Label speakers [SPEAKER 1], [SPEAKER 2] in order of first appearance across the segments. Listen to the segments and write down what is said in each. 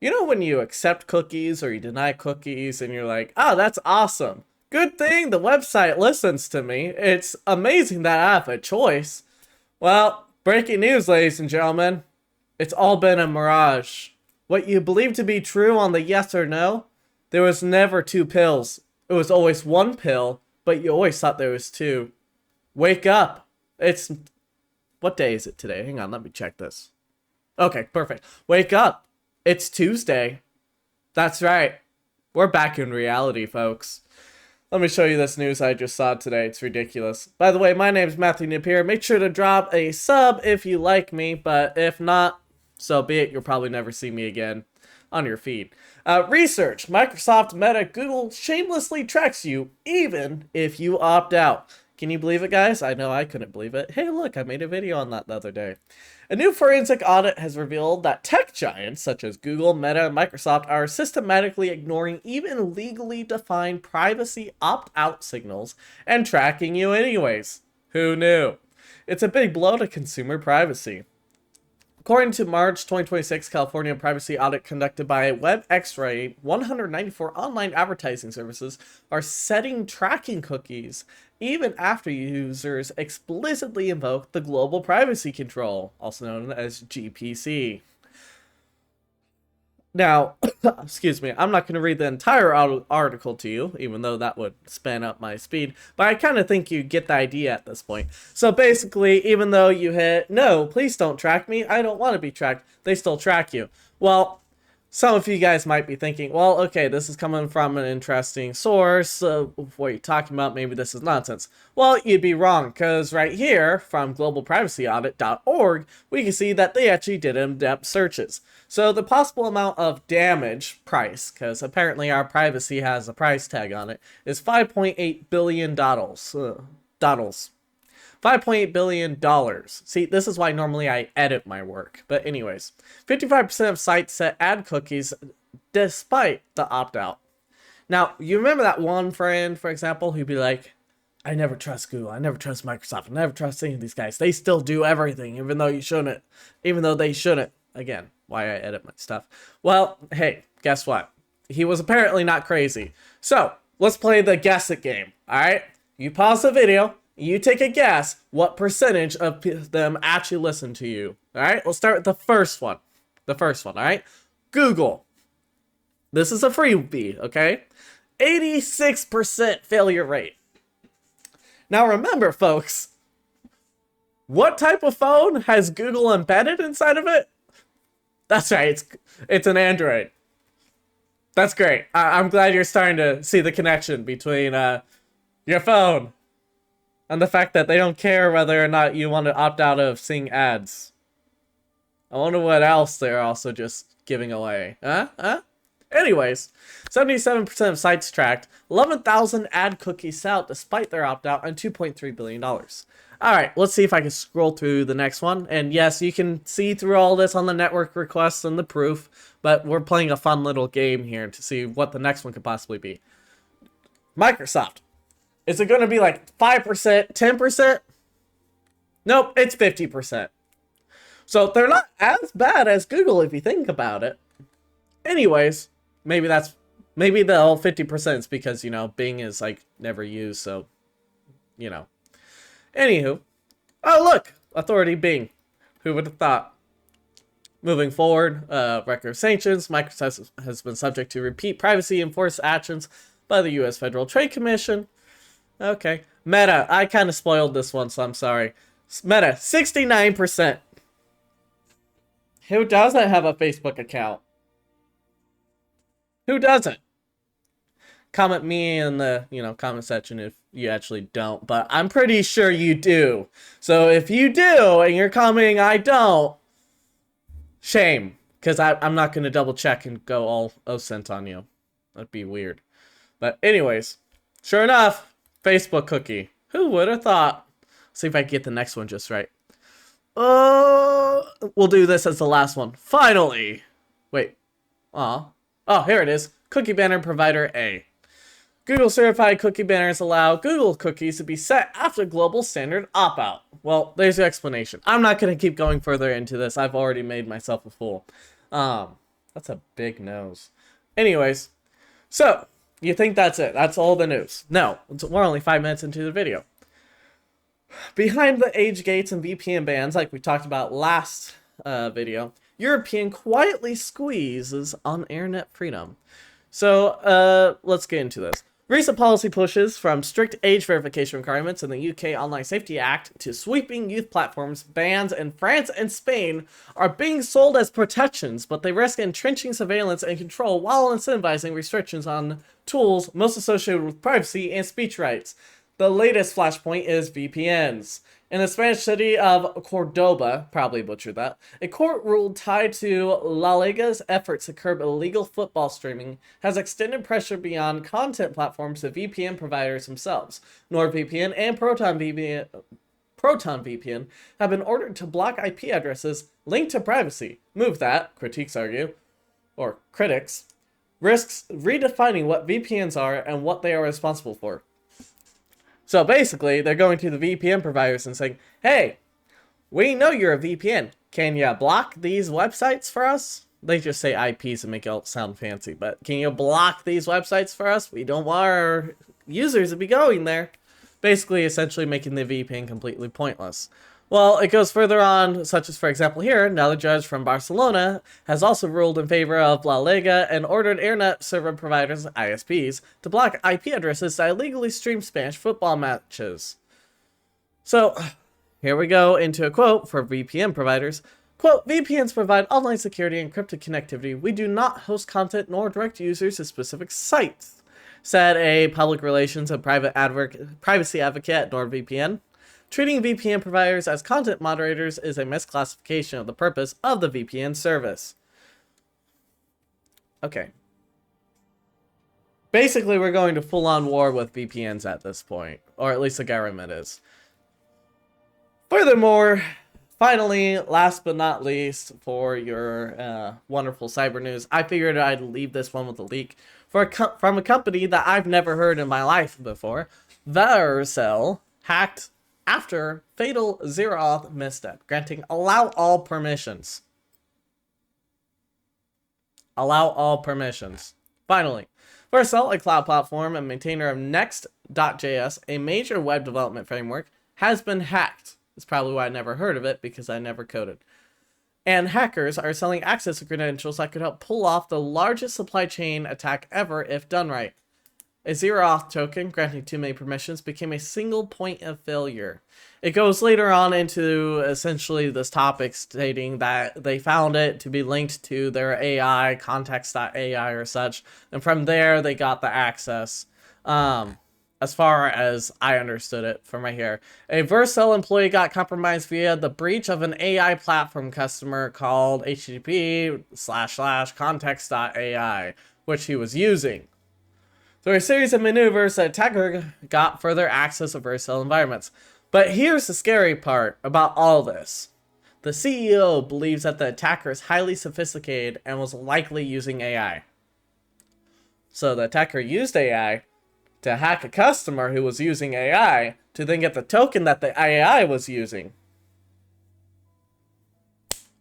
[SPEAKER 1] You know when you accept cookies or you deny cookies and you're like, oh, that's awesome. Good thing the website listens to me. It's amazing that I have a choice. Well, breaking news, ladies and gentlemen. It's all been a mirage. What you believe to be true on the yes or no, there was never two pills. It was always one pill, but you always thought there was two. Wake up. It's... What day is it today? Hang on, let me check this. Okay, perfect. Wake up. It's Tuesday. That's right. We're back in reality, folks. Let me show you this news I just saw today. It's ridiculous. By the way, my name's Matthew Napier. Make sure to drop a sub if you like me, but if not, so be it. You'll probably never see me again on your feed. Research. Microsoft, Meta, Google shamelessly tracks you even if you opt out. Can you believe it, guys? I know I couldn't believe it. Hey, look, I made a video on that the other day. A new forensic audit has revealed that tech giants such as Google, Meta, and Microsoft are systematically ignoring even legally defined privacy opt-out signals and tracking you anyways. Who knew? It's a big blow to consumer privacy. According to March 2026 California privacy audit conducted by WebXray, 194 online advertising services are setting tracking cookies even after users explicitly invoke the Global Privacy Control, also known as GPC. Now, excuse me, I'm not going to read the entire article to you, even though that would span up my speed, but I kind of think you get the idea at this point. So basically, even though you hit, no, please don't track me, I don't want to be tracked, they still track you. Well, some of you guys might be thinking, well, okay, this is coming from an interesting source. What are you talking about? Maybe this is nonsense. Well, you'd be wrong, because right here, from globalprivacyaudit.org, we can see that they actually did in-depth searches. So the possible amount of damage price, because apparently our privacy has a price tag on it, is $5.8 billion. $5.8 billion. See, this is why normally I edit my work. But anyways, 55% of sites set ad cookies despite the opt-out. Now, you remember that one friend, for example, who'd be like, I never trust Google, I never trust Microsoft, I never trust any of these guys. They still do everything, even though you shouldn't. Even though they shouldn't. Again, why I edit my stuff. Well, hey, guess what? He was apparently not crazy. So, let's play the guess it game, alright? You pause the video. You take a guess what percentage of them actually listen to you. Alright, let's start with the first one. Alright? Google. This is a freebie, okay? 86% failure rate. Now remember, folks, what type of phone has Google embedded inside of it? That's right, it's an Android. That's great. I'm glad you're starting to see the connection between your phone and the fact that they don't care whether or not you want to opt out of seeing ads. I wonder what else they're also just giving away. Anyways, 77% of sites tracked, 11,000 ad cookies out despite their opt-out, and $2.3 billion. Alright, let's see if I can scroll through the next one. And yes, you can see through all this on the network requests and the proof, but we're playing a fun little game here to see what the next one could possibly be. Microsoft. Is it going to be like 5%, 10%? Nope, it's 50%. So they're not as bad as Google if you think about it. Anyways, maybe the whole 50% is because, you know, Bing is like never used, so, you know. Anywho. Oh, look! Authority Bing. Who would have thought? Moving forward, record of sanctions. Microsoft has been subject to repeat privacy enforced actions by the U.S. Federal Trade Commission. Okay. Meta. I kind of spoiled this one, so I'm sorry. Meta. 69%. Who doesn't have a Facebook account? Who doesn't? Comment me in the, comment section if you actually don't. But I'm pretty sure you do. So if you do, and you're commenting I don't, shame. Because I'm not going to double check and go all OSINT on you. That'd be weird. But anyways, sure enough. Facebook cookie. Who would have thought? See if I can get the next one just right. We'll do this as the last one. Finally. Wait. Oh, here it is. Cookie banner provider A. Google certified cookie banners allow Google cookies to be set after global standard opt-out. Well, there's your explanation. I'm not going to keep going further into this. I've already made myself a fool. That's a big nose. Anyways, so you think that's it? That's all the news? No, we're only 5 minutes into the video. Behind the age gates and VPN bans, like we talked about last video, European quietly squeezes on internet freedom. So let's get into this. Recent policy pushes from strict age verification requirements in the UK Online Safety Act to sweeping youth platforms bans in France and Spain are being sold as protections, but they risk entrenching surveillance and control while incentivizing restrictions on tools most associated with privacy and speech rights. The latest flashpoint is VPNs. In the Spanish city of Cordoba, probably butchered that, a court ruled tied to La Liga's efforts to curb illegal football streaming has extended pressure beyond content platforms to VPN providers themselves. NordVPN and Proton VPN have been ordered to block IP addresses linked to privacy. Move that, critics argue, or critics, risks redefining what VPNs are and what they are responsible for. So basically, they're going to the VPN providers and saying, hey, we know you're a VPN. Can you block these websites for us? They just say IPs and make it sound fancy, but can you block these websites for us? We don't want our users to be going there. Basically, essentially making the VPN completely pointless. Well, it goes further on, such as, for example, here, another judge from Barcelona has also ruled in favor of La Liga and ordered internet server providers, ISPs, to block IP addresses that illegally stream Spanish football matches. So, here we go into a quote for VPN providers. Quote, VPNs provide online security and encrypted connectivity. We do not host content nor direct users to specific sites, said a public relations and privacy advocate at NordVPN. Treating VPN providers as content moderators is a misclassification of the purpose of the VPN service. Okay. Basically, we're going to full-on war with VPNs at this point, or at least the government is. Furthermore, finally, last but not least, for your wonderful cyber news, I figured I'd leave this one with a leak from a company that I've never heard in my life before. Vercel hacked after fatal zero-auth misstep, granting allow all permissions. Allow all permissions. Finally, Vercel, a cloud platform and maintainer of Next.js, a major web development framework, has been hacked. That's probably why I never heard of it, because I never coded. And hackers are selling access to credentials that could help pull off the largest supply chain attack ever if done right. A zero-auth token, granting too many permissions, became a single point of failure. It goes later on into essentially this topic stating that they found it to be linked to their AI, context.ai or such, and from there they got the access. As far as I understood it from right here. A Vercel employee got compromised via the breach of an AI platform customer called http://context.ai, which he was using. Through a series of maneuvers, the attacker got further access to Vercel environments. But here's the scary part about all this. The CEO believes that the attacker is highly sophisticated and was likely using AI. So the attacker used AI to hack a customer who was using AI to then get the token that the AI was using.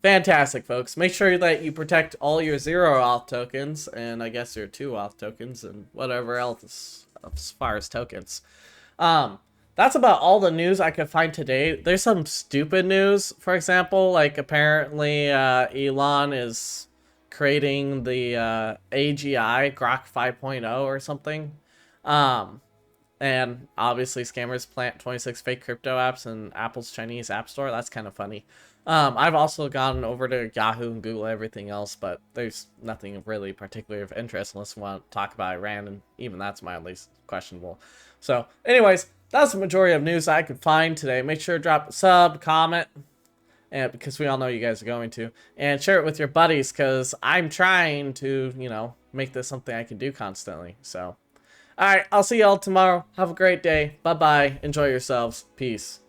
[SPEAKER 1] Fantastic, folks. Make sure that you protect all your zero-auth tokens, and I guess your two-auth tokens, and whatever else as far as tokens. That's about all the news I could find today. There's some stupid news, for example, like apparently Elon is creating the AGI Grok 5.0 or something. And obviously scammers plant 26 fake crypto apps in Apple's Chinese app store. That's kind of funny. I've also gone over to Yahoo and Google everything else, but there's nothing really particularly of interest unless we want to talk about Iran, and even that's mildly questionable. So, anyways, that's the majority of news I could find today. Make sure to drop a sub, comment, and because we all know you guys are going to, and share it with your buddies, because I'm trying to, you know, make this something I can do constantly. So, alright, I'll see y'all tomorrow. Have a great day. Bye-bye. Enjoy yourselves. Peace.